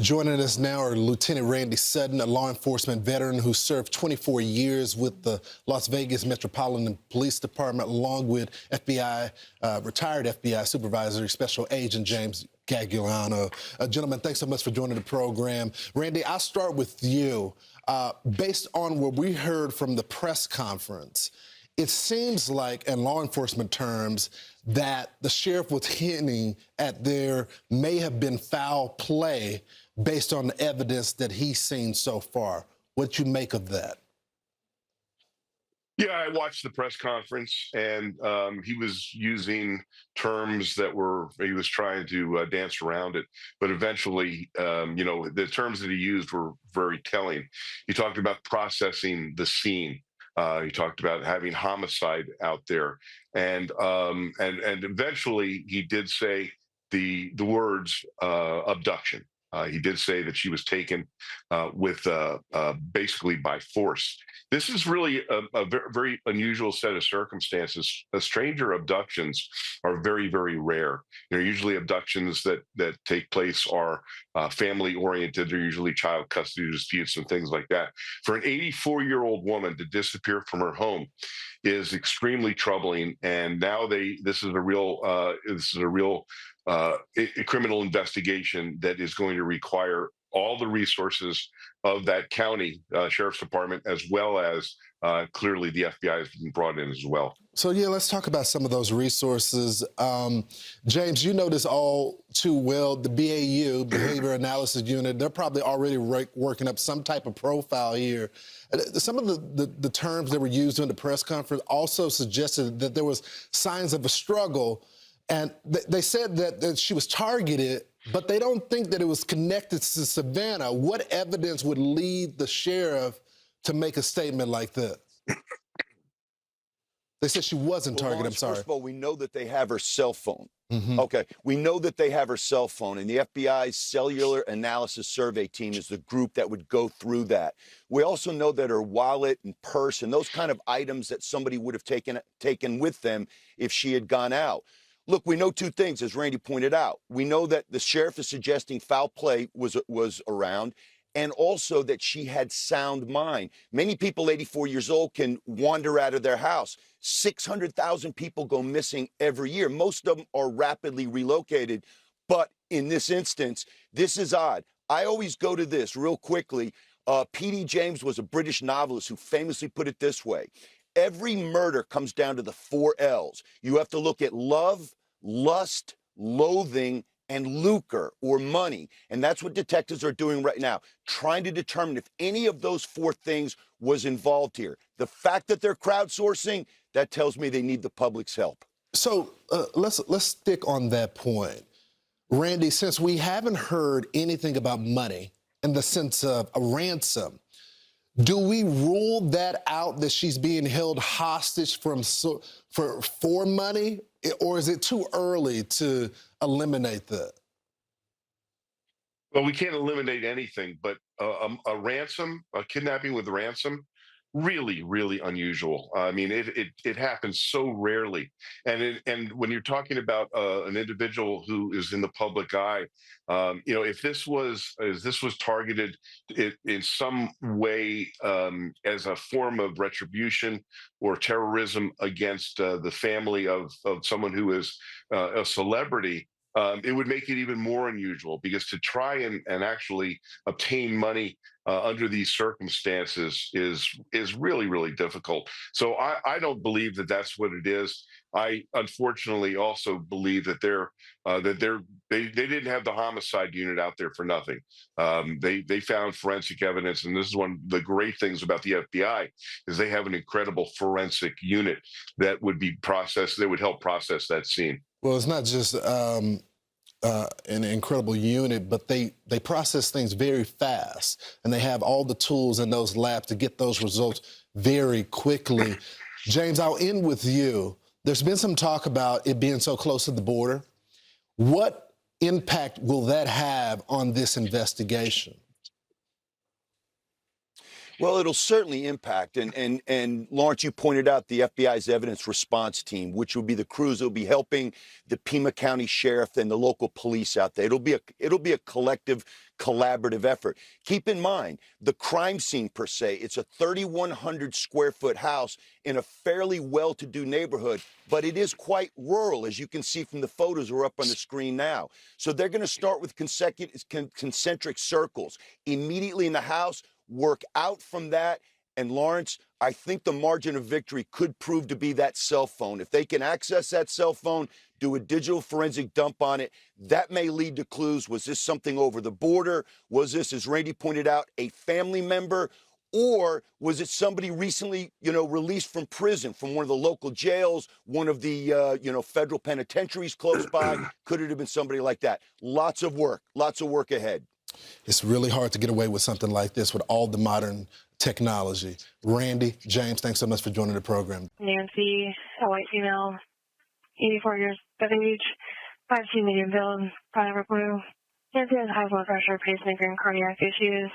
Joining us now are Lieutenant Randy Sutton, a law enforcement veteran who served 24 years with the Las Vegas Metropolitan Police Department, along with retired FBI Supervisory Special Agent James Gagliano. Gentlemen, thanks so much for joining the program. Randy, I'll start with you. Based on what we heard from the press conference, it seems like, in law enforcement terms, that the sheriff was hinting at there may have been foul play based on the evidence that he's seen so far. What you make of that? Yeah, I watched the press conference, and he was using terms that he was trying to dance around it. But eventually, the terms that he used were very telling. He talked about processing the scene. He talked about having homicide out there, and eventually he did say the words abduction. He did say that she was taken with basically by force. This is really a very unusual set of circumstances. Stranger abductions are very, very rare. Usually abductions that take place are family oriented. They're usually child custody disputes and things like that. For an 84-year-old woman to disappear from her home is extremely troubling. And now this is a real criminal investigation that is going to require all the resources of that county sheriff's department, as well as clearly the FBI has been brought in as well. So yeah, let's talk about some of those resources. James, you know this all too well. The BAU, Behavior Analysis Unit, they're probably already working up some type of profile here. Some of the terms that were used during the press conference also suggested that there was signs of a struggle. And they said that she was targeted, but they don't think that it was connected to Savannah. What evidence would lead the sheriff to make a statement like that? They said she wasn't targeted. I'm sorry. First of all, we know that they have her cell phone. Okay, we know that they have her cell phone, and the FBI's Cellular Analysis Survey Team is the group that would go through that. We also know that her wallet and purse and those kind of items that somebody would have taken with them if she had gone out. Look, we know two things, as Randy pointed out. We know that the sheriff is suggesting foul play was around, and also that she had sound mind. Many people 84 years old can wander out of their house. 600,000 people go missing every year. Most of them are rapidly relocated. But in this instance, this is odd. I always go to this real quickly. P.D. James was a British novelist who famously put it this way. Every murder comes down to the 4 L's. You have to look at love, lust, loathing, and lucre, or money. And that's what detectives are doing right now, trying to determine if any of those 4 things was involved here. The fact that they're crowdsourcing, that tells me they need the public's help. So let's stick on that point. Randy, since we haven't heard anything about money in the sense of a ransom, do we rule that out, that she's being held hostage for money, or is it too early to eliminate that? Well, we can't eliminate anything, but a ransom, a kidnapping with ransom, really, really unusual. I mean, it happens so rarely, and when you're talking about an individual who is in the public eye, if this was targeted in some way as a form of retribution or terrorism against the family of someone who is a celebrity. It would make it even more unusual, because to try and actually obtain money under these circumstances is really, really difficult. So I don't believe that that's what it is. I unfortunately also believe that they didn't have the homicide unit out there for nothing. They found forensic evidence, and this is one of the great things about the FBI is they have an incredible forensic unit that would be processed. That would help process that scene. Well, it's not just an incredible unit, but they process things very fast, and they have all the tools in those labs to get those results very quickly. James, I'll end with you. There's been some talk about it being so close to the border. What impact will that have on this investigation? Well, it'll certainly impact. And Lawrence, you pointed out the FBI's evidence response team, which will be the crews that will be helping the Pima County Sheriff and the local police out there. It'll be a collective collaborative effort. Keep in mind, the crime scene per se, it's a 3,100 square foot house in a fairly well-to-do neighborhood, but it is quite rural, as you can see from the photos we're up on the screen now. So they're going to start with concentric circles immediately in the house, work out from that. And Lawrence, I think the margin of victory could prove to be that cell phone. If they can access that cell phone, do a digital forensic dump on it, that may lead to clues. Was this something over the border? Was this, as Randy pointed out, a family member? Or was it somebody recently, released from prison, from one of the local jails, one of the, federal penitentiaries close by? Could it have been somebody like that? Lots of work ahead. It's really hard to get away with something like this with all the modern technology. Randy, James, thanks so much for joining the program. Nancy, a white female, 84 years of age, 5'2" medium build, powder blue. Nancy has high blood pressure, pacemaker, and cardiac issues.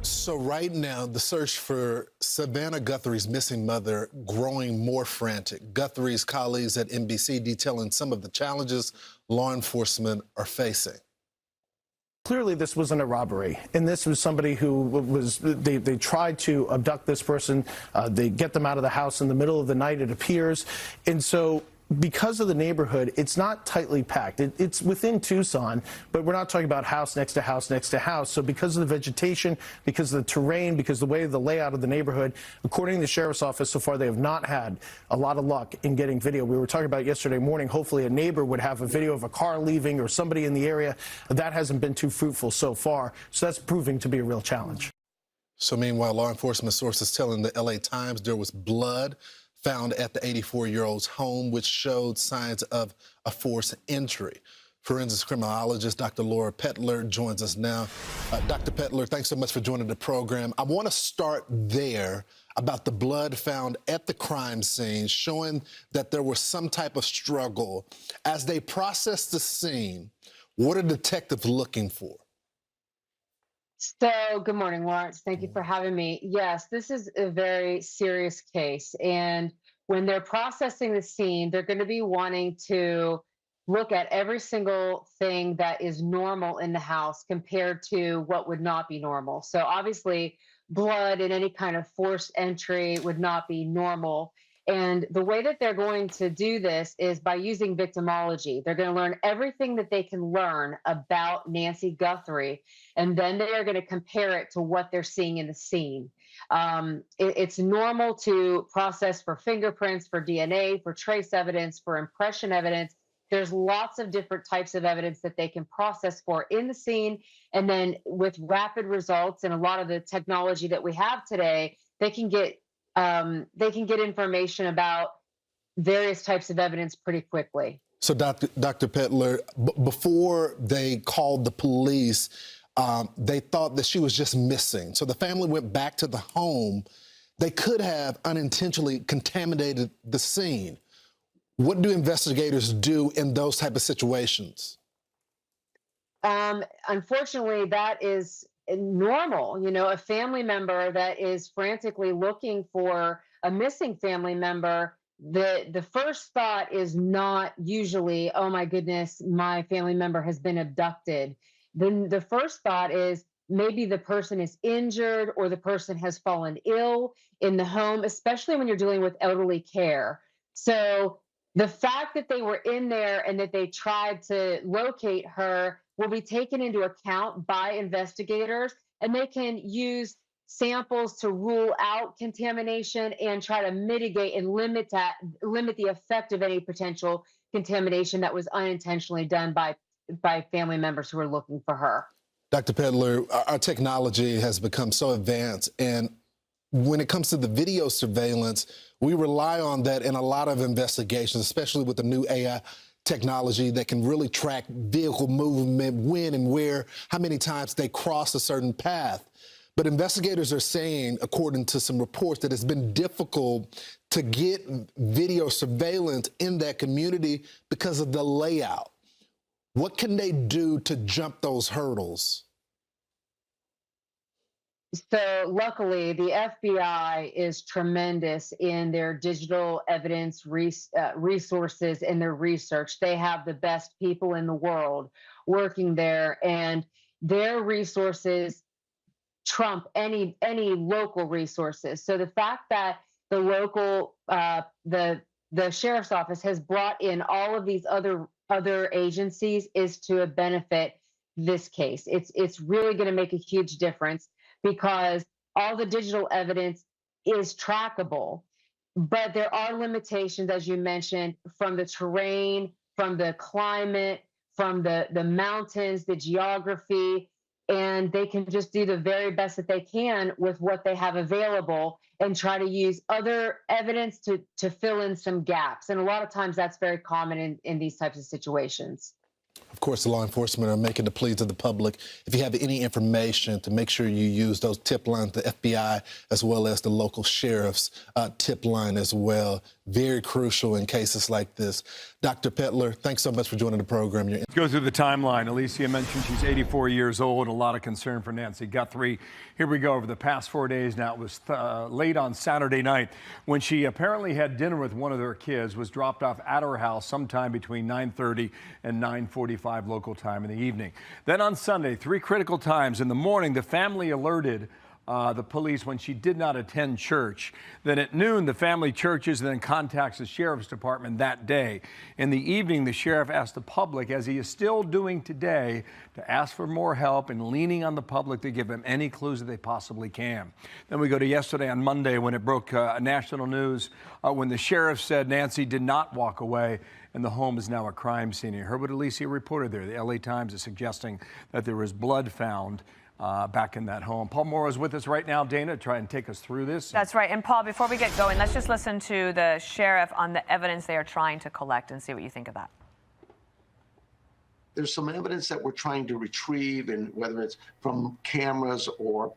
So right now, the search for Savannah Guthrie's missing mother growing more frantic. Guthrie's colleagues at NBC detailing some of the challenges law enforcement are facing. Clearly, this wasn't a robbery, and this was somebody who was, they tried to abduct this person. They get them out of the house in the middle of the night, it appears. And so because of the neighborhood, it's not tightly packed. It's within Tucson, but we're not talking about house next to house next to house. So because of the vegetation, because of the terrain, because of the way of the layout of the neighborhood, according to the sheriff's office, so far they have not had a lot of luck in getting video. We were talking about yesterday morning, hopefully a neighbor would have a video of a car leaving or somebody in the area. That hasn't been too fruitful so far. So that's proving to be a real challenge. So meanwhile, law enforcement sources telling the LA Times there was blood found at the 84-year-old's home, which showed signs of a forced entry. Forensics criminologist Dr. Laura Petler joins us now. Dr. Petler, thanks so much for joining the program. I want to start there about the blood found at the crime scene, showing that there was some type of struggle. As they processed the scene, what are detectives looking for? So, good morning, Lawrence. Thank you for having me. Yes, this is a very serious case. And when they're processing the scene, they're going to be wanting to look at every single thing that is normal in the house compared to what would not be normal. So, obviously, blood and any kind of forced entry would not be normal. And the way that they're going to do this is by using victimology. They're going to learn everything that they can learn about Nancy Guthrie, and then they are going to compare it to what they're seeing in the scene. It's normal to process for fingerprints, for DNA, for trace evidence, for impression evidence. There's lots of different types of evidence that they can process for in the scene. And then with rapid results and a lot of the technology that we have today, they can get information about various types of evidence pretty quickly. So, Dr. Petler, before they called the police, they thought that she was just missing. So the family went back to the home. They could have unintentionally contaminated the scene. What do investigators do in those type of situations? Unfortunately, that is normal. A family member that is frantically looking for a missing family member, the first thought is not usually, oh my goodness, my family member has been abducted. Then the first thought is maybe the person is injured or the person has fallen ill in the home, especially when you're dealing with elderly care. So the fact that they were in there and that they tried to locate her will be taken into account by investigators, and they can use samples to rule out contamination and try to mitigate and limit the effect of any potential contamination that was unintentionally done by family members who are looking for her. Dr. Petler, our technology has become so advanced, and when it comes to the video surveillance, we rely on that in a lot of investigations, especially with the new AI technology that can really track vehicle movement, when and where, how many times they cross a certain path. But investigators are saying, according to some reports, that it's been difficult to get video surveillance in that community because of the layout. What can they do to jump those hurdles? So luckily, the FBI is tremendous in their digital evidence resources and their research. They have the best people in the world working there, and their resources trump any local resources. So the fact that the local the sheriff's office has brought in all of these other agencies is to benefit this case. It's really going to make a huge difference because all the digital evidence is trackable, but there are limitations, as you mentioned, from the terrain, from the climate, from the mountains, the geography, and they can just do the very best that they can with what they have available and try to use other evidence to fill in some gaps. And a lot of times that's very common in these types of situations. Of course, the law enforcement are making the plea to the public. If you have any information, to make sure you use those tip lines, the FBI, as well as the local sheriff's tip line as well. Very crucial in cases like this. Dr. Pettler, thanks so much for joining the program. Let's go through the timeline. Alicia mentioned she's 84 years old. A lot of concern for Nancy Guthrie. Here we go over the past 4 days now. It was late on Saturday night when she apparently had dinner with one of her kids, was dropped off at her house sometime between 9:30 and 9:45 local time in the evening. Then on Sunday, 3 critical times in the morning, the family alerted the police when she did not attend church. Then at noon, the family churches and then contacts the sheriff's department that day. In the evening, the sheriff asked the public, as he is still doing today, to ask for more help and leaning on the public to give him any clues that they possibly can. Then we go to yesterday on Monday when it broke national news when the sheriff said Nancy did not walk away and the home is now a crime scene. You heard what Alicia reported there. The LA Times is suggesting that there was blood found back in that home. Paul Morrow is with us right now, Dana, to try and take us through this. That's right. And Paul, before we get going, let's just listen to the sheriff on the evidence they are trying to collect and see what you think of that. There's some evidence that we're trying to retrieve, and whether it's from cameras or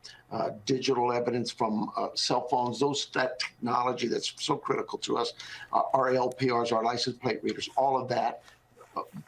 digital evidence from cell phones, that technology that's so critical to us, our LPRs, our license plate readers, all of that.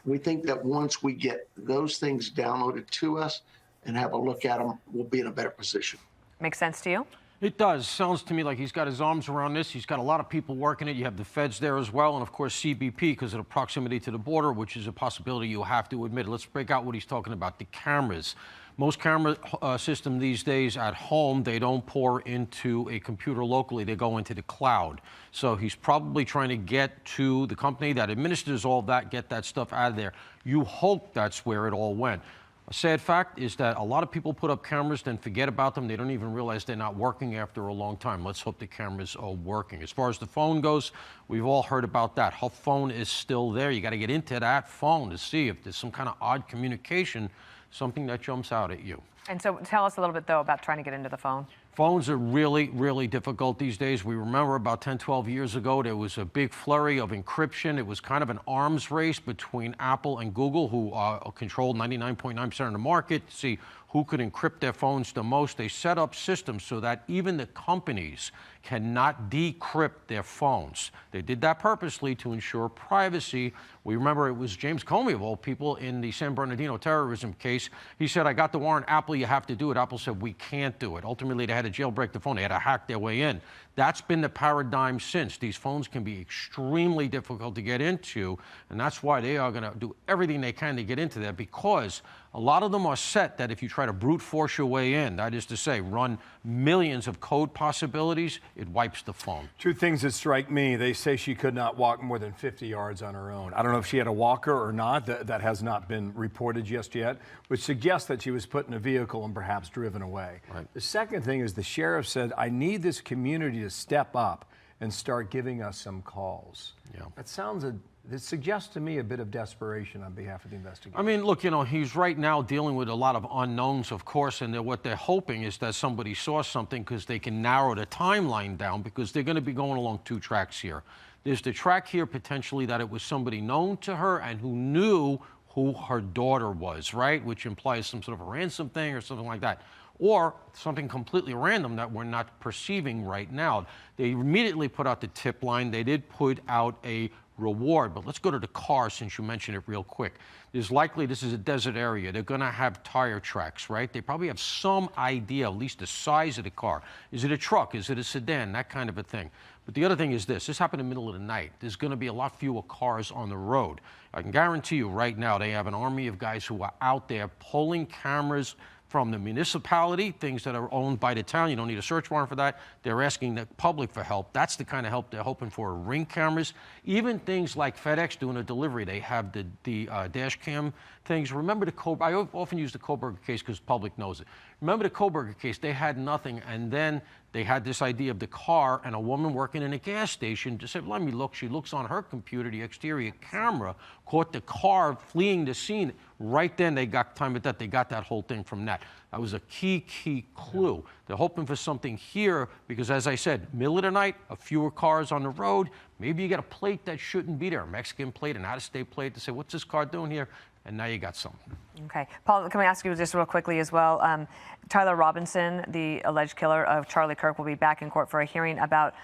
We think that once we get those things downloaded to us and have a look at them, we'll be in a better position. Makes sense to you? It does. Sounds to me like he's got his arms around this. He's got a lot of people working it. You have the feds there as well, and of course CBP because of the proximity to the border, which is a possibility you have to admit. Let's break out what he's talking about, the cameras. Most camera system these days at home, they don't pour into a computer locally. They go into the cloud. So he's probably trying to get to the company that administers all that, get that stuff out of there. You hope that's where it all went. A sad fact is that a lot of people put up cameras, then forget about them. They don't even realize they're not working after a long time. Let's hope the cameras are working. As far as the phone goes, we've all heard about that. Her phone is still there. You got to get into that phone to see if there's some kind of odd communication, something that jumps out at you. And so tell us a little bit, though, about trying to get into the phone. Phones are really, really difficult these days. We remember about 10, 12 years ago, there was a big flurry of encryption. It was kind of an arms race between Apple and Google, who controlled 99.9% of the market, to see who could encrypt their phones the most. They set up systems so that even the companies cannot decrypt their phones. They did that purposely to ensure privacy. We remember it was James Comey, of all people, in the San Bernardino terrorism case. He said, I got the warrant, Apple, you have to do it. Apple said, we can't do it. Ultimately, they had to jailbreak the phone. They had to hack their way in. That's been the paradigm since. These phones can be extremely difficult to get into, and that's why they are going to do everything they can to get into there, because a lot of them are set that if you try to brute force your way in, that is to say, run millions of code possibilities, it wipes the phone. Two things that strike me. They say she could not walk more than 50 yards on her own. I don't know if she had a walker or not. That has not been reported just yet, which suggests that she was put in a vehicle and perhaps driven away. Right. The second thing is the sheriff said, I need this community to step up and start giving us some calls. Yeah. That sounds it suggests to me a bit of desperation on behalf of the investigation. I mean, look, you know, he's right now dealing with a lot of unknowns, of course, and what they're hoping is that somebody saw something because they can narrow the timeline down, because they're going to be going along 2 tracks here. There's the track here potentially that it was somebody known to her and who knew who her daughter was, right? Which implies some sort of a ransom thing or something like that. Or something completely random that we're not perceiving right now. They immediately put out the tip line. They did put out a reward, but let's go to the car since you mentioned it real quick. There's likely, this is a desert area, they're gonna have tire tracks, right? They probably have some idea, at least the size of the car. Is it a truck? Is it a sedan? That kind of a thing. But the other thing is this happened in the middle of the night. There's going to be a lot fewer cars on the road. I can guarantee you right now they have an army of guys who are out there pulling cameras from the municipality, things that are owned by the town. You don't need a search warrant for that. They're asking the public for help. That's the kind of help they're hoping for. Ring cameras, even things like FedEx doing a delivery. They have the dash cam things. Remember the I often use the Koberger case because the public knows it. Remember the Koberger case? They had nothing, and then they had this idea of the car, and a woman working in a gas station just said, let me look. She looks on her computer, the exterior camera caught the car fleeing the scene. Right then, they got time at that. They got that whole thing from that. That was a key clue. Yeah. They're hoping for something here because, as I said, middle of the night, a fewer cars on the road. Maybe you get a plate that shouldn't be there, a Mexican plate, an out-of-state plate to say, what's this car doing here? And now you got something. Okay. Paul, can we ask you just real quickly as well? Tyler Robinson, the alleged killer of Charlie Kirk, will be back in court for a hearing about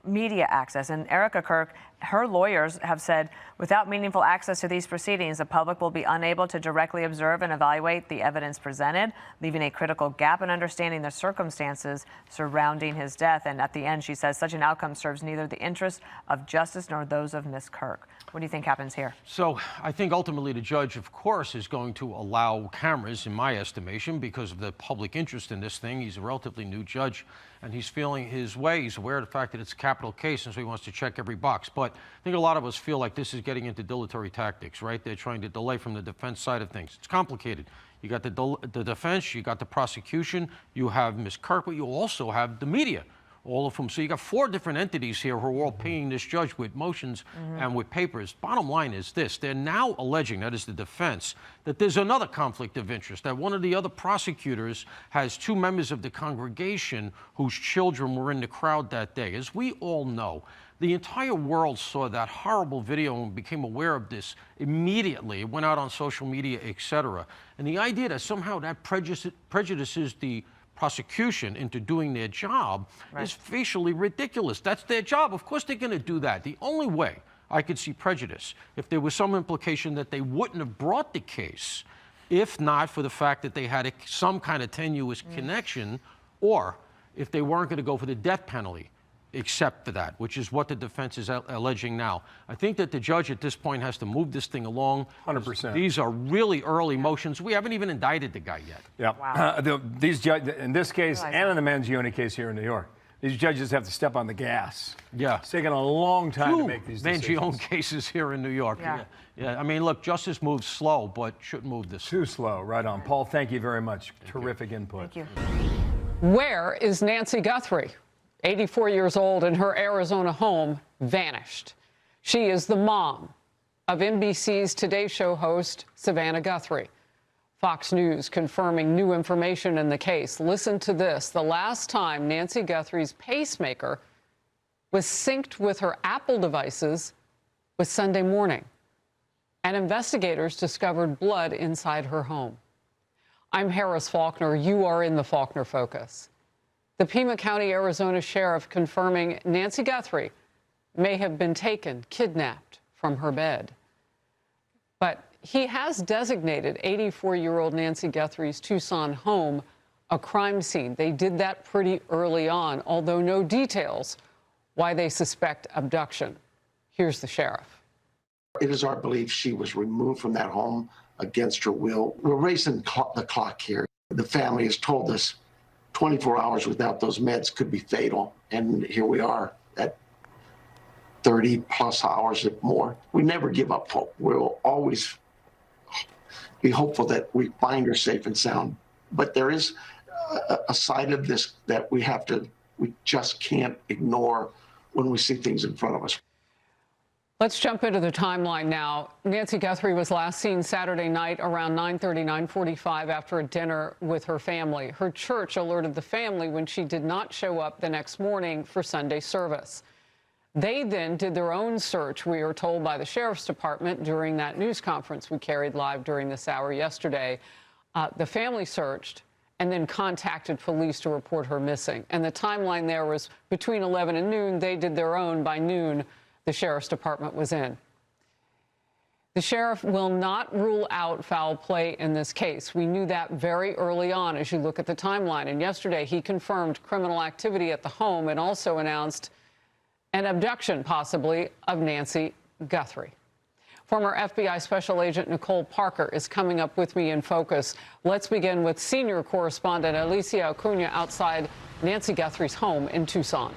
media access. And Erica Kirk, her lawyers have said, without meaningful access to these proceedings, the public will be unable to directly observe and evaluate the evidence presented, leaving a critical gap in understanding the circumstances surrounding his death. And at the end, she says, such an outcome serves neither the interests of justice nor those of Miss Kirk. What do you think happens here? So I think ultimately the judge, of course, is going to allow cameras, in my estimation, because of the public interest in this thing. He's a relatively new judge, and he's feeling his way. He's aware of the fact that it's a capital case, and so he wants to check every box. But I think a lot of us feel like this is getting into dilatory tactics, right? They're trying to delay from the defense side of things. It's complicated. You got the defense, you got the prosecution, you have Ms. Kirk, but you also have the media, all of whom. So you got 4 different entities here who are all paying this judge with motions and with papers. Bottom line is this. They're now alleging, that is the defense, that there's another conflict of interest, that one of the other prosecutors has 2 members of the congregation whose children were in the crowd that day. As we all know, the entire world saw that horrible video and became aware of this immediately. It went out on social media, etc. And the idea that somehow that prejudices the prosecution into doing their job is facially ridiculous. That's their job. Of course they're going to do that. The only way I could see prejudice, if there was some implication that they wouldn't have brought the case, if not for the fact that they had some kind of tenuous connection, or if they weren't going to go for the death penalty, except for that, which is what the defense is alleging now. I think that the judge at this point has to move this thing along. 100%. These are really early motions. We haven't even indicted the guy yet. Yeah. Wow. These judges, in this case and in the Mangione case here in New York, these judges have to step on the gas. Yeah. It's taken a long time to make these decisions. Mangione cases here in New York. Yeah. I mean, look, justice moves slow, but shouldn't move this. Too slow. Right on. Paul, thank you very much. Terrific input. Thank you. Where is Nancy Guthrie? 84 years old, and her Arizona home vanished. She is the mom of NBC's Today Show host, Savannah Guthrie. Fox News confirming new information in the case. Listen to this. The last time Nancy Guthrie's pacemaker was synced with her Apple devices was Sunday morning, and investigators discovered blood inside her home. I'm Harris Faulkner. You are in the Faulkner Focus. The Pima County, Arizona sheriff confirming Nancy Guthrie may have been taken, kidnapped from her bed. But he has designated 84-year-old Nancy Guthrie's Tucson home a crime scene. They did that pretty early on, although no details why they suspect abduction. Here's the sheriff. It is our belief she was removed from that home against her will. We're racing the clock here. The family has told us 24 hours without those meds could be fatal. And here we are at 30 plus hours or more. We never give up hope. We'll always be hopeful that we find her safe and sound. But there is a side of this that we just can't ignore when we see things in front of us. Let's jump into the timeline now. Nancy Guthrie was last seen Saturday night around 9:30, 9:45 after a dinner with her family. Her church alerted the family when she did not show up the next morning for Sunday service. They then did their own search, we are told by the Sheriff's Department during that news conference we carried live during this hour yesterday. The family searched and then contacted police to report her missing. And the timeline there was between 11 and noon. They did their own by noon. The Sheriff's Department was in. The sheriff will not rule out foul play in this case. We knew that very early on as you look at the timeline. And yesterday he confirmed criminal activity at the home and also announced an abduction, possibly, of Nancy Guthrie. Former FBI Special Agent Nicole Parker is coming up with me in focus. Let's begin with senior correspondent Alicia Acuna outside Nancy Guthrie's home in Tucson.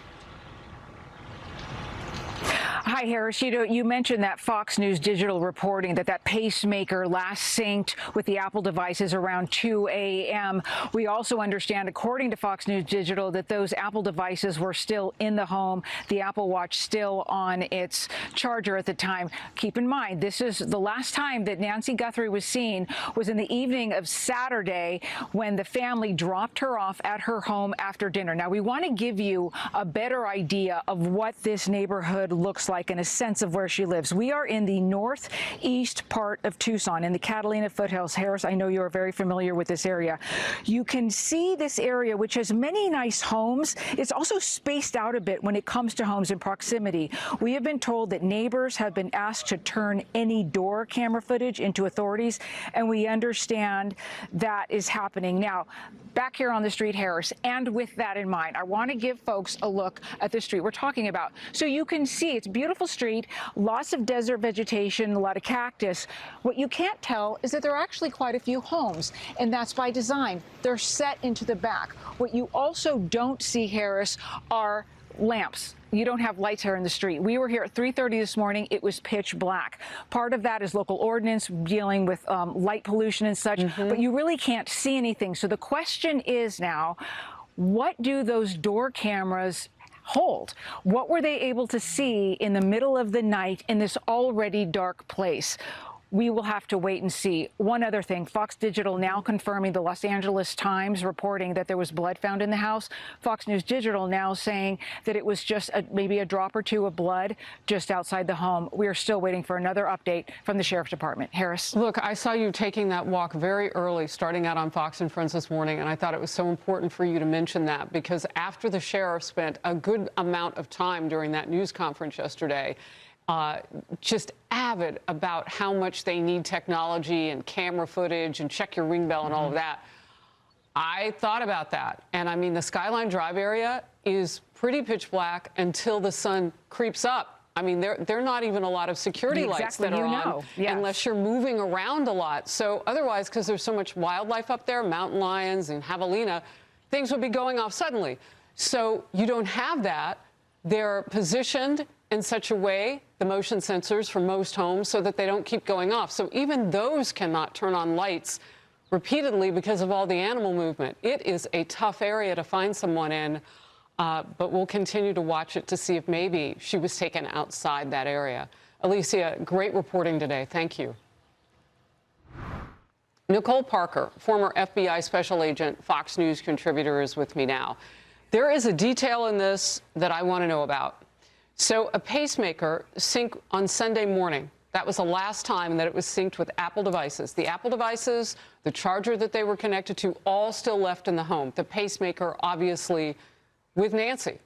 Hi, Harris. You mentioned that Fox News Digital reporting that pacemaker last synced with the Apple devices around 2 a.m. We also understand, according to Fox News Digital, that those Apple devices were still in the home, the Apple Watch still on its charger at the time. Keep in mind, this is the last time that Nancy Guthrie was seen was in the evening of Saturday when the family dropped her off at her home after dinner. Now, we want to give you a better idea of what this neighborhood looks like and a sense of where she lives. We are in the northeast part of Tucson in the Catalina foothills. Harris, I know you are very familiar with this area. You can see this area, which has many nice homes. It's also spaced out a bit when it comes to homes in proximity. We have been told that neighbors have been asked to turn any door camera footage into authorities, and we understand that is happening. Now, back here on the street, Harris, and with that in mind, I want to give folks a look at the street we're talking about. So you can see it's a beautiful street, lots of desert vegetation, a lot of cactus. What you can't tell is that there are actually quite a few homes, and that's by design. They're set into the back. What you also don't see, Harris, are lamps. You don't have lights here in the street. We were here at 3:30 this morning. It was pitch black. Part of that is local ordinance dealing with light pollution and such, but you really can't see anything. So the question is now, what do those door cameras hold? What were they able to see in the middle of the night in this already dark place? We will have to wait and see. One other thing, Fox Digital now confirming the Los Angeles Times reporting that there was blood found in the house. Fox News Digital now saying that it was just maybe a drop or two of blood just outside the home. We are still waiting for another update from the Sheriff's Department. Harris? Look, I saw you taking that walk very early, starting out on Fox and Friends this morning, and I thought it was so important for you to mention that because after the sheriff spent a good amount of time during that news conference yesterday, just avid about how much they need technology and camera footage and check your ring bell and all of that. I thought about that. And I mean, the Skyline Drive area is pretty pitch black until the sun creeps up. I mean, there are not even a lot of security lights that are on unless you're moving around a lot. So otherwise, because there's so much wildlife up there, mountain lions and javelina, things would be going off suddenly. So you don't have that. They're positioned in such a way, the motion sensors for most homes, so that they don't keep going off. So even those cannot turn on lights repeatedly because of all the animal movement. It is a tough area to find someone in, but we'll continue to watch it to see if maybe she was taken outside that area. Alicia, great reporting today. Thank you. Nicole Parker, former FBI Special Agent, Fox News contributor, is with me now. There is a detail in this that I want to know about. So a pacemaker synced on Sunday morning. That was the last time that it was synced with Apple devices. The Apple devices, the charger that they were connected to, all still left in the home. The pacemaker, obviously, with Nancy,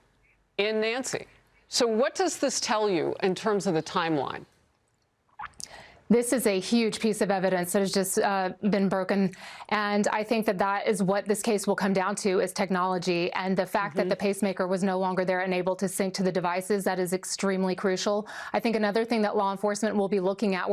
in Nancy. So what does this tell you in terms of the timeline? This is a huge piece of evidence that has just been broken. And I think that is what this case will come down to, is technology. And the fact that the pacemaker was no longer there and able to sync to the devices, that is extremely crucial. I think another thing that law enforcement will be looking at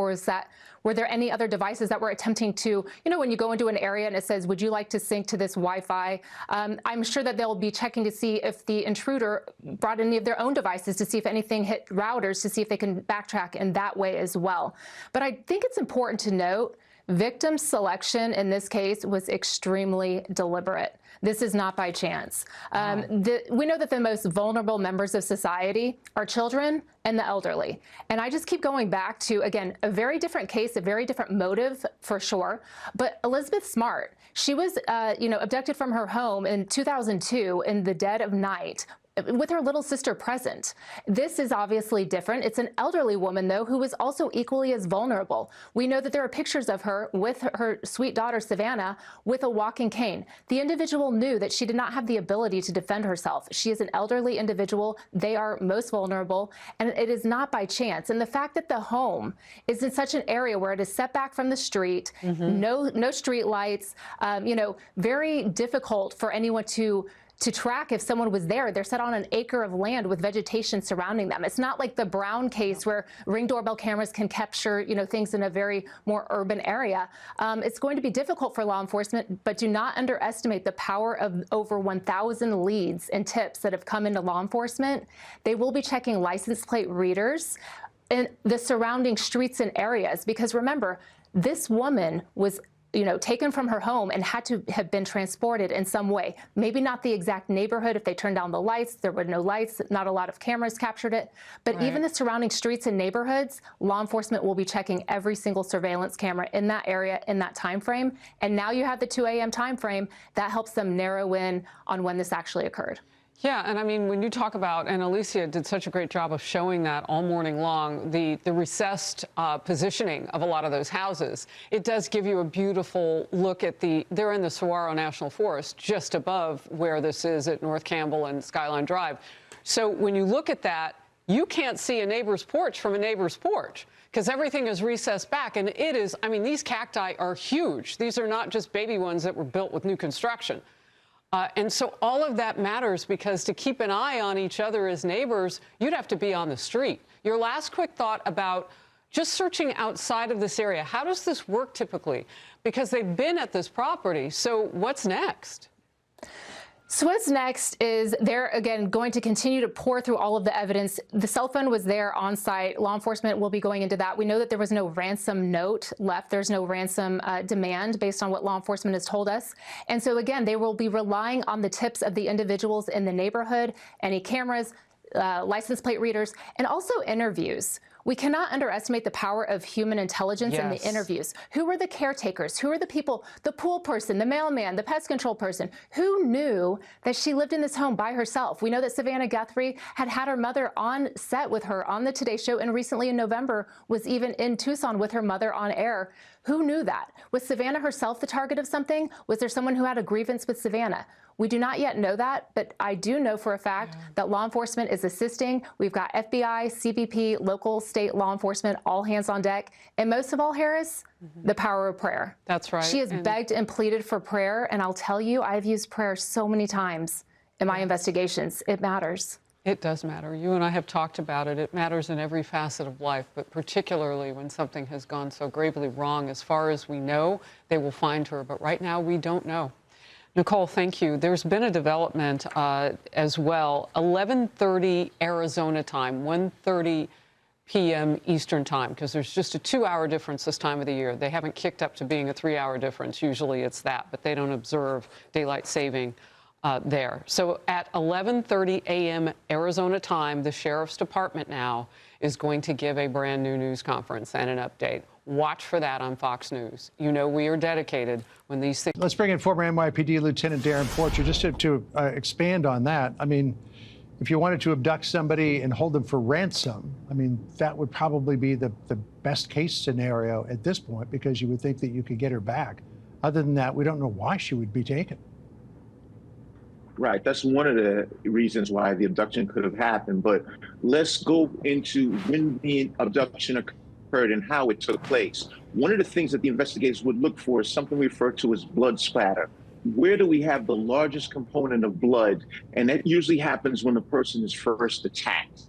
were there any other devices that were attempting to, when you go into an area and it says, would you like to sync to this Wi-Fi? I'm sure that they'll be checking to see if the intruder brought any of their own devices to see if anything hit routers, to see if they can backtrack in that way as well. But I think it's important to note, victim selection in this case was extremely deliberate. This is not by chance. We know that the most vulnerable members of society are children and the elderly. And I just keep going back to, again, a very different case, a very different motive for sure. But Elizabeth Smart, she was abducted from her home in 2002 in the dead of night with her little sister present. This is obviously different. It's an elderly woman, though, who is also equally as vulnerable. We know that there are pictures of her with her sweet daughter, Savannah, with a walking cane. The individual knew that she did not have the ability to defend herself. She is an elderly individual. They are most vulnerable, and it is not by chance. And the fact that the home is in such an area where it is set back from the street, no street lights, very difficult for anyone to track if someone was there. They're set on an acre of land with vegetation surrounding them. It's not like the Brown case where Ring doorbell cameras can capture, things in a very more urban area. It's going to be difficult for law enforcement, but do not underestimate the power of over 1,000 leads and tips that have come into law enforcement. They will be checking license plate readers in the surrounding streets and areas, because remember, this woman was taken from her home and had to have been transported in some way. Maybe not the exact neighborhood. If they turned down the lights, there were no lights, not a lot of cameras captured it. But even the surrounding streets and neighborhoods, law enforcement will be checking every single surveillance camera in that area in that time frame. And now you have the 2 a.m. time frame that helps them narrow in on when this actually occurred. Yeah, and I mean, when you talk about, and Alicia did such a great job of showing that all morning long, the recessed positioning of a lot of those houses, it does give you a beautiful look at they're in the Saguaro National Forest, just above where this is at North Campbell and Skyline Drive. So when you look at that, you can't see a neighbor's porch from a neighbor's porch, because everything is recessed back. And it is, I mean, these cacti are huge. These are not just baby ones that were built with new construction. And so all of that matters, because to keep an eye on each other as neighbors, you'd have to be on the street. Your last quick thought about just searching outside of this area. How does this work typically? Because they've been at this property. So what's next? So what's next is they're, again, going to continue to pour through all of the evidence. The cell phone was there on site. Law enforcement will be going into that. We know that there was no ransom note left. There's no ransom demand based on what law enforcement has told us. And so, again, they will be relying on the tips of the individuals in the neighborhood, any cameras, license plate readers, and also interviews. We cannot underestimate the power of human intelligence in the interviews. Who were the caretakers? Who are the people, the pool person, the mailman, the pest control person? Who knew that she lived in this home by herself? We know that Savannah Guthrie had her mother on set with her on the Today Show, and recently in November was even in Tucson with her mother on air. Who knew that? Was Savannah herself the target of something? Was there someone who had a grievance with Savannah? We do not yet know that, but I do know for a fact that law enforcement is assisting. We've got FBI, CBP, local, state law enforcement, all hands on deck. And most of all, Harris, the power of prayer. That's right. She has begged and pleaded for prayer. And I'll tell you, I've used prayer so many times in my investigations. It matters. It does matter. You and I have talked about it. It matters in every facet of life, but particularly when something has gone so gravely wrong. As far as we know, they will find her. But right now, we don't know. Nicole, thank you. There's been a development as well. 11:30 Arizona time, 1:30 p.m. Eastern time, because there's just a 2-hour difference this time of the year. They haven't kicked up to being a 3-hour difference. Usually it's that, but they don't observe daylight saving there. So at 11:30 a.m. Arizona time, the Sheriff's Department now is going to give a brand new news conference and an update. Watch for that on Fox News. You know we are dedicated when these things... Let's bring in former NYPD Lieutenant Darren Porcher just to expand on that. I mean, if you wanted to abduct somebody and hold them for ransom, I mean, that would probably be the best case scenario at this point, because you would think that you could get her back. Other than that, we don't know why she would be taken. Right. That's one of the reasons why the abduction could have happened. But let's go into when the abduction occurred and how it took place. One of the things that the investigators would look for is something referred to as blood splatter. Where do we have the largest component of blood? And that usually happens when the person is first attacked.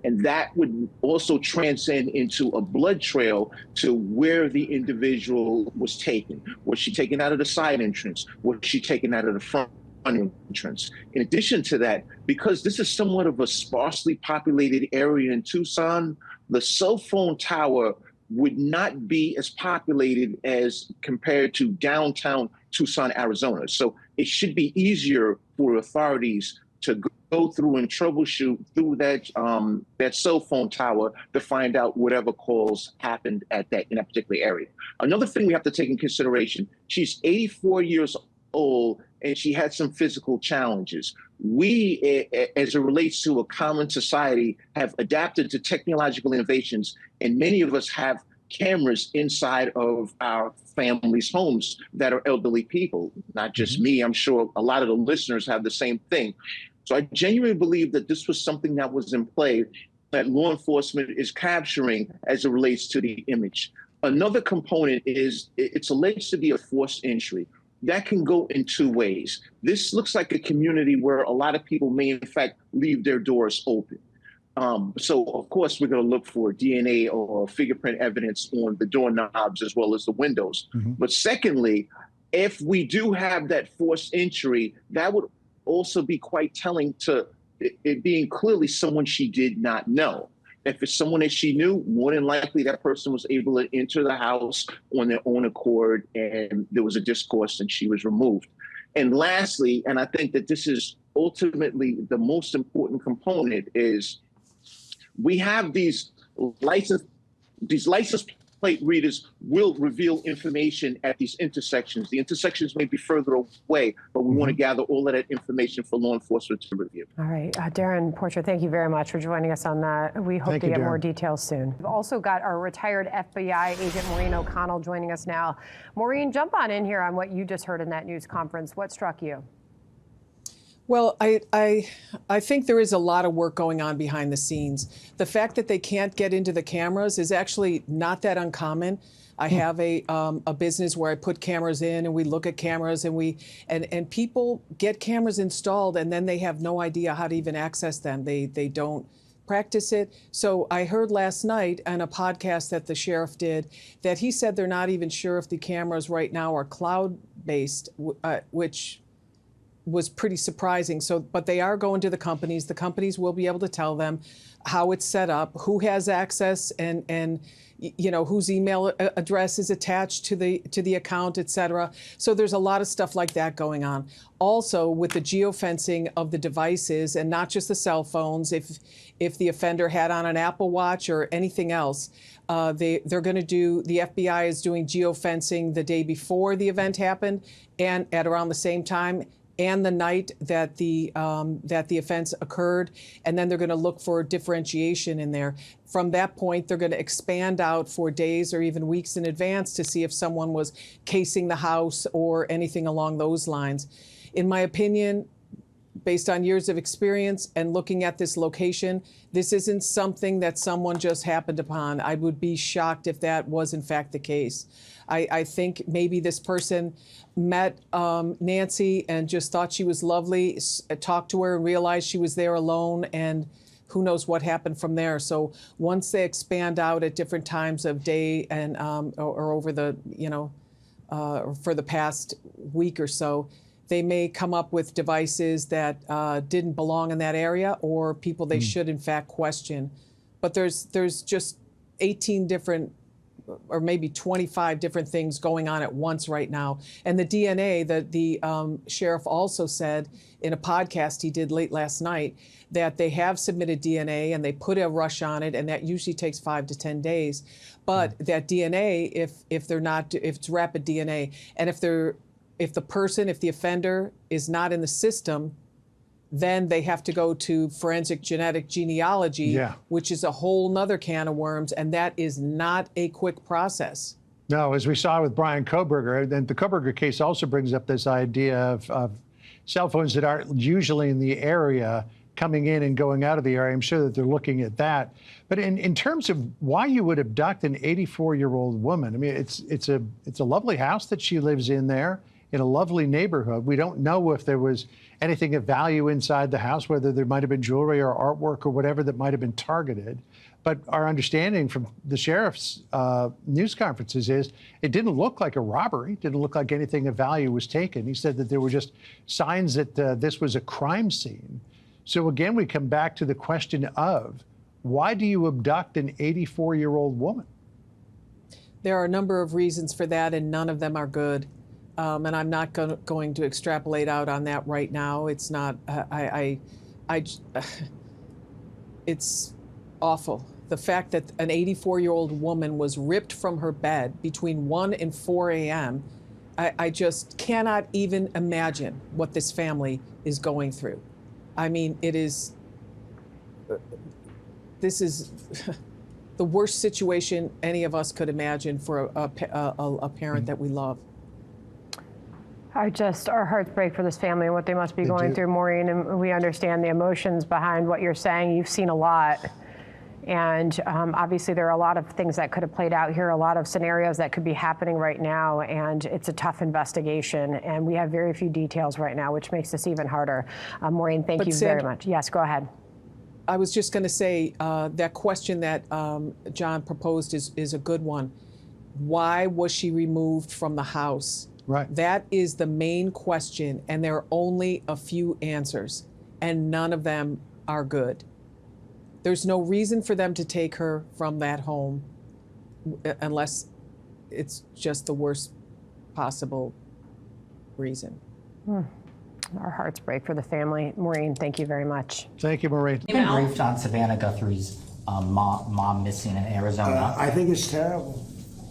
And that would also transcend into a blood trail to where the individual was taken. Was she taken out of the side entrance? Was she taken out of the front entrance? In addition to that, because this is somewhat of a sparsely populated area in Tucson, the cell phone tower would not be as populated as compared to downtown Tucson, Arizona. So it should be easier for authorities to go through and troubleshoot through that cell phone tower to find out whatever calls happened in that particular area. Another thing we have to take in consideration, she's 84 years old and she had some physical challenges. We, as it relates to a common society, have adapted to technological innovations, and many of us have cameras inside of our families' homes that are elderly people. Not just me, I'm sure a lot of the listeners have the same thing. So I genuinely believe that this was something that was in play that law enforcement is capturing as it relates to the image. Another component is it's alleged to be a forced entry. That can go in two ways. This looks like a community where a lot of people may, in fact, leave their doors open. So, of course, we're going to look for DNA or fingerprint evidence on the doorknobs as well as the windows. But secondly, if we do have that forced entry, that would also be quite telling to it being clearly someone she did not know. If it's someone that she knew, more than likely that person was able to enter the house on their own accord, and there was a discourse and she was removed. And lastly, and I think that this is ultimately the most important component, is we have these license plate readers will reveal information at these intersections. The intersections may be further away, but we want to gather all of that information for law enforcement to review. All right, Darren Porcher, thank you very much for joining us on that. We hope to get more details soon. We've also got our retired FBI agent, Maureen O'Connell, joining us now. Maureen, jump on in here on what you just heard in that news conference. What struck you? Well, I think there is a lot of work going on behind the scenes. The fact that they can't get into the cameras is actually not that uncommon. I have a business where I put cameras in, and we look at cameras, and people get cameras installed, and then they have no idea how to even access them. They don't practice it. So I heard last night on a podcast that the sheriff did that he said they're not even sure if the cameras right now are cloud-based, which was pretty surprising. So, but they are going to the companies. The companies will be able to tell them how it's set up, who has access, and you know, whose email address is attached to the account, et cetera. So there's a lot of stuff like that going on. Also, with the geofencing of the devices, and not just the cell phones, if the offender had on an Apple Watch or anything else, they're going to do, the FBI is doing geofencing the day before the event happened and at around the same time, and the night that the offense occurred, and then they're going to look for differentiation in there. From that point, they're going to expand out for days or even weeks in advance to see if someone was casing the house or anything along those lines. In my opinion, based on years of experience and looking at this location, this isn't something that someone just happened upon. I would be shocked if that was in fact the case. I think maybe this person met Nancy and just thought she was lovely, talked to her and realized she was there alone, and who knows what happened from there. So once they expand out at different times of day and or over the, you know, for the past week or so, they may come up with devices that didn't belong in that area, or people they should in fact question. But there's just 18 different, or maybe 25 different things going on at once right now. And the DNA, the sheriff also said in a podcast he did late last night that they have submitted DNA and they put a rush on it, and that usually takes 5 to 10 days. But that DNA, if it's rapid DNA, and if the offender is not in the system, then they have to go to forensic genetic genealogy, which is a whole nother can of worms, and that is not a quick process. No, as we saw with Brian Kohberger, and the Kohberger case also brings up this idea of cell phones that aren't usually in the area coming in and going out of the area. I'm sure that they're looking at that. But in terms of why you would abduct an 84-year-old woman, I mean, it's a lovely house that she lives in there, in a lovely neighborhood. We don't know if there was anything of value inside the house, whether there might have been jewelry or artwork or whatever that might have been targeted. But our understanding from the sheriff's news conferences is it didn't look like a robbery. It didn't look like anything of value was taken. He said that there were just signs that this was a crime scene. So again, we come back to the question of, why do you abduct an 84-year-old woman? There are a number of reasons for that, and none of them are good. And I'm not going to extrapolate out on that right now. It's not, it's awful. The fact that an 84-year-old woman was ripped from her bed between 1 and 4 a.m. I just cannot even imagine what this family is going through. I mean, this is the worst situation any of us could imagine for a parent that we love. Our hearts break for this family and what they must be going through, Maureen, and we understand the emotions behind what you're saying. You've seen a lot. And obviously there are a lot of things that could have played out here, a lot of scenarios that could be happening right now, and it's a tough investigation, and we have very few details right now, which makes this even harder. Maureen, thank you very much. Yes, go ahead. I was just going to say that question that John proposed is a good one. Why was she removed from the house? Right. That is the main question, and there are only a few answers, and none of them are good. There's no reason for them to take her from that home unless it's just the worst possible reason. Our hearts break for the family. Maureen, thank you very much. Thank you, Maureen. You've been briefed on Savannah Guthrie's mom missing in Arizona. I think it's terrible.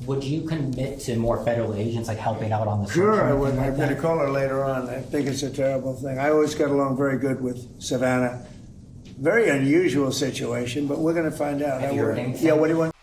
Would you commit to more federal agents like helping out on the search? Sure, I would. I'm going to call her later on. I think it's a terrible thing. I always got along very good with Savannah. Very unusual situation, but we're going to find out. Have you heard anything? Yeah, what do you want?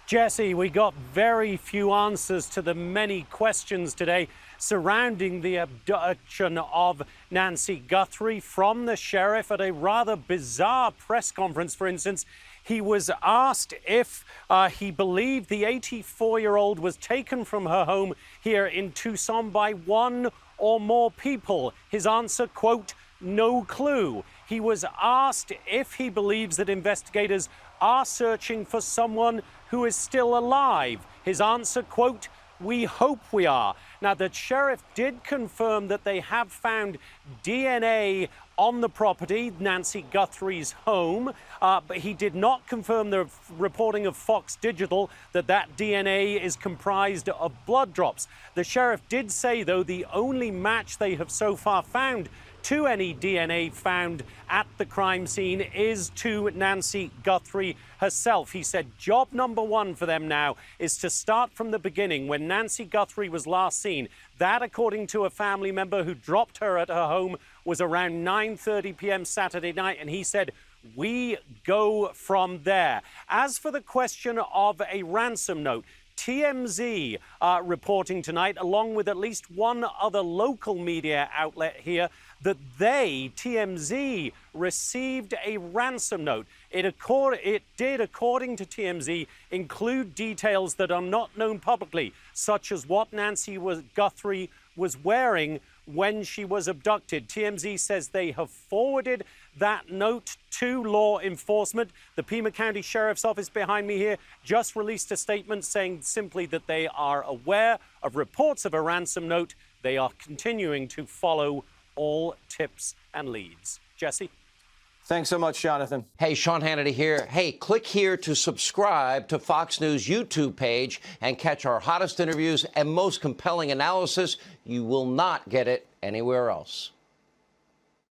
Jesse, we got very few answers to the many questions today surrounding the abduction of Nancy Guthrie from the sheriff at a rather bizarre press conference. For instance, he was asked if he believed the 84-year-old was taken from her home here in Tucson by one or more people. His answer, quote, no clue. He was asked if he believes that investigators are searching for someone who is still alive. His answer, quote, we hope we are. Now, the sheriff did confirm that they have found DNA on the property, Nancy Guthrie's home, but he did not confirm the reporting of Fox Digital that DNA is comprised of blood drops. The sheriff did say, though, the only match they have so far found to any DNA found at the crime scene is to Nancy Guthrie herself. He said job number one for them now is to start from the beginning when Nancy Guthrie was last seen. That, according to a family member who dropped her at her home, was around 9:30 p.m. Saturday night, and he said, we go from there. As for the question of a ransom note, TMZ reporting tonight, along with at least one other local media outlet here, that TMZ, received a ransom note. It did, according to TMZ, include details that are not known publicly, such as what Nancy Guthrie was wearing when she was abducted. TMZ says they have forwarded that note to law enforcement. The Pima County Sheriff's Office behind me here just released a statement saying simply that they are aware of reports of a ransom note. They are continuing to follow all tips and leads. Jesse? Thanks so much, Jonathan. Hey, Sean Hannity here. Hey, click here to subscribe to Fox News YouTube page and catch our hottest interviews and most compelling analysis. You will not get it anywhere else.